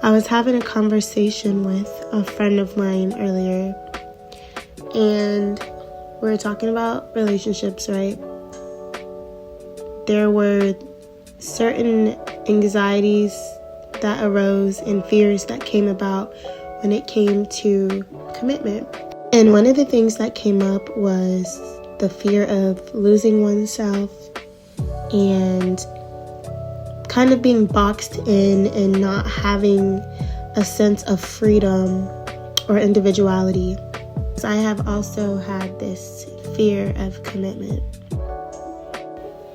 I was having a conversation with a friend of mine earlier, and we were talking about relationships, right? There were certain anxieties that arose and fears that came about when it came to commitment. And one of the things that came up was the fear of losing oneself and kind of being boxed in and not having a sense of freedom or individuality. I have also had this fear of commitment.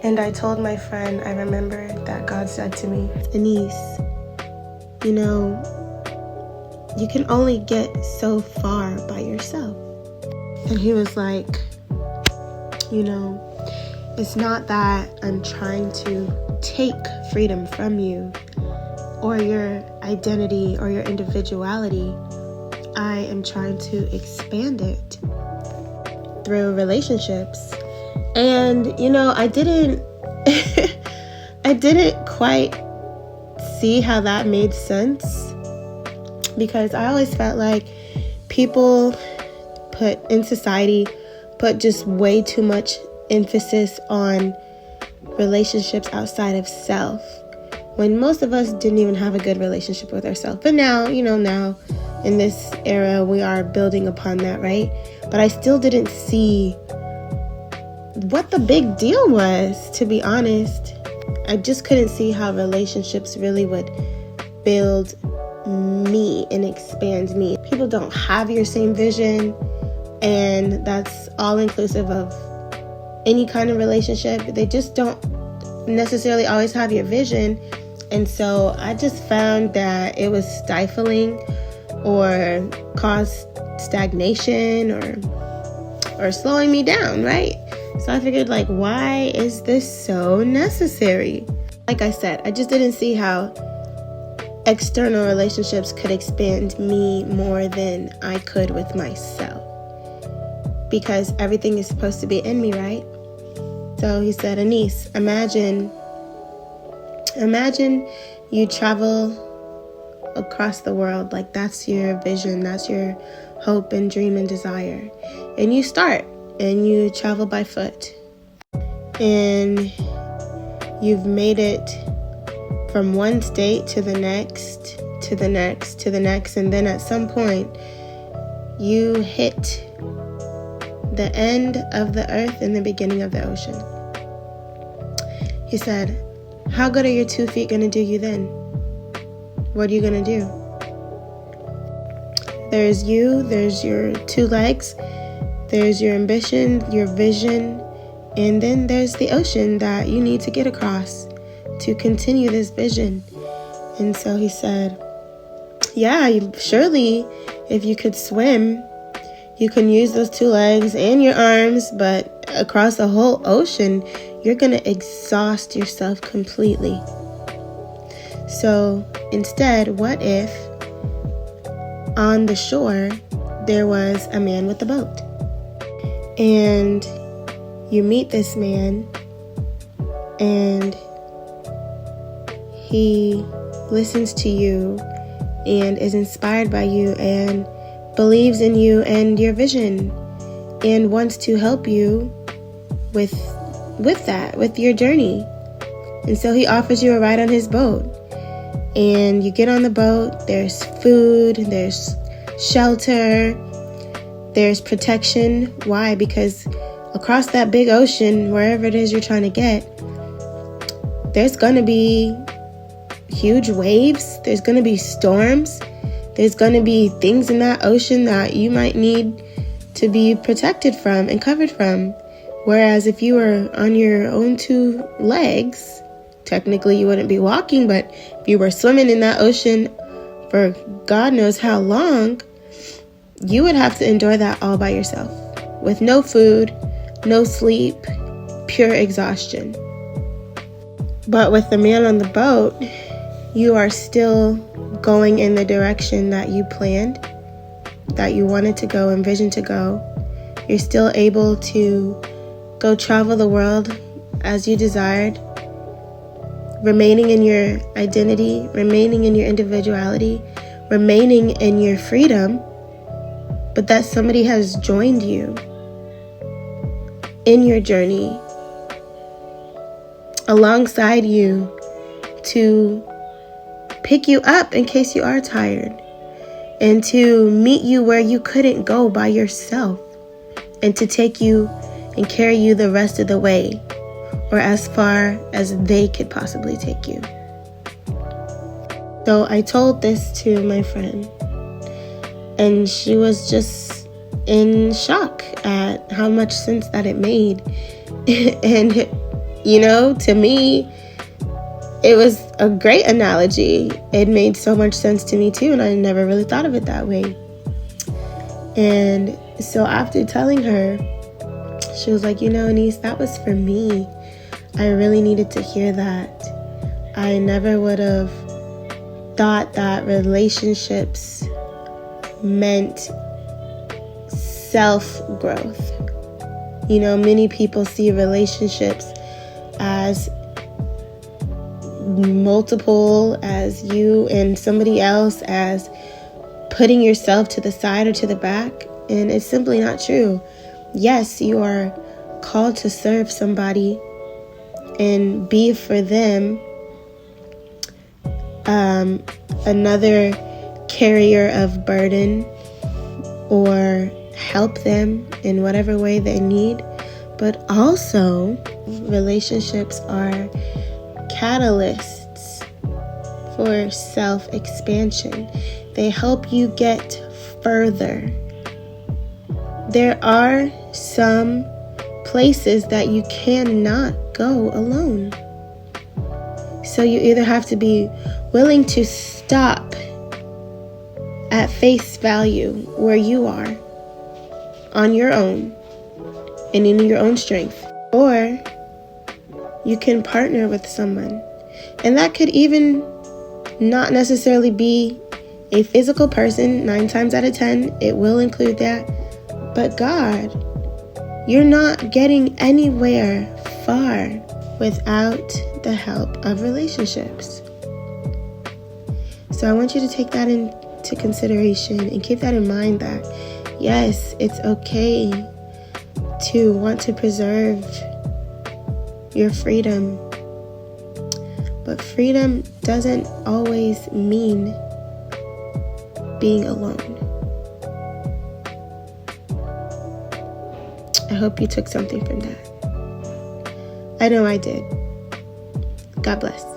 And I told my friend, I remember that God said to me, Denise, you can only get so far by yourself. And he was like, it's not that I'm trying to take freedom from you or your identity or your individuality. I am trying to expand it through relationships. And, I didn't quite see how that made sense, because I always felt like people in society put just way too much emphasis on relationships outside of self, when most of us didn't even have a good relationship with ourselves. But now, now in this era, we are building upon that, right? But I still didn't see what the big deal was, to be honest. I just couldn't see how relationships really would build me and expand me. People don't have your same vision, and that's all inclusive of any kind of relationship. They just don't necessarily always have your vision. And so I just found that it was stifling or caused stagnation or slowing me down, right? So I figured, why is this so necessary? Like I said, I just didn't see how external relationships could expand me more than I could with myself, because everything is supposed to be in me, right? So he said, Anise, imagine you travel across the world. That's your vision, that's your hope and dream and desire. And you start and you travel by foot, and you've made it from one state to the next, to the next, to the next. And then at some point you hit the end of the earth and the beginning of the ocean. He said, how good are your 2 feet going to do you then? What are you going to do? There's you, there's your 2 legs, there's your ambition, your vision, and then there's the ocean that you need to get across to continue this vision. And so he said, surely if you could swim, you can use those 2 legs and your arms, but across the whole ocean, you're going to exhaust yourself completely. So instead, what if on the shore there was a man with a boat? And you meet this man, and he listens to you and is inspired by you and believes in you and your vision and wants to help you with your journey. And so he offers you a ride on his boat, and you get on the boat. There's food, there's shelter, there's protection. Why? Because across that big ocean, wherever it is you're trying to get, there's going to be huge waves, there's going to be storms, there's going to be things in that ocean that you might need to be protected from and covered from. Whereas if you were on your own 2 legs, technically you wouldn't be walking, but if you were swimming in that ocean for God knows how long, you would have to endure that all by yourself, with no food, no sleep, pure exhaustion. But with the man on the boat, you are still going in the direction that you planned, that you wanted to go, envisioned to go. You're still able to go travel the world as you desired. remaining in your identity, remaining in your individuality, remaining in your freedom, but that somebody has joined you in your journey alongside you to pick you up in case you are tired, and to meet you where you couldn't go by yourself, and to take you and carry you the rest of the way, or as far as they could possibly take you. So I told this to my friend, and she was just in shock at how much sense that it made. And, to me, it was a great analogy. It made so much sense to me too, and I never really thought of it that way. And so after telling her, she was like, Anise, that was for me. I really needed to hear that. I never would have thought that relationships meant self-growth. Many people see relationships as multiple, as you and somebody else, as putting yourself to the side or to the back, and it's simply not true. Yes, you are called to serve somebody and be for them another carrier of burden, or help them in whatever way they need. But also, relationships are catalysts for self-expansion. They help you get further. There are some places that you cannot go alone. So you either have to be willing to stop at face value where you are on your own and in your own strength, or you can partner with someone. And that could even not necessarily be a physical person. 9 times out of 10, it will include that. But God, you're not getting anywhere far without the help of relationships. So I want you to take that into consideration and keep that in mind, that yes, it's okay to want to preserve your freedom. But freedom doesn't always mean being alone. I hope you took something from that. I know I did. God bless.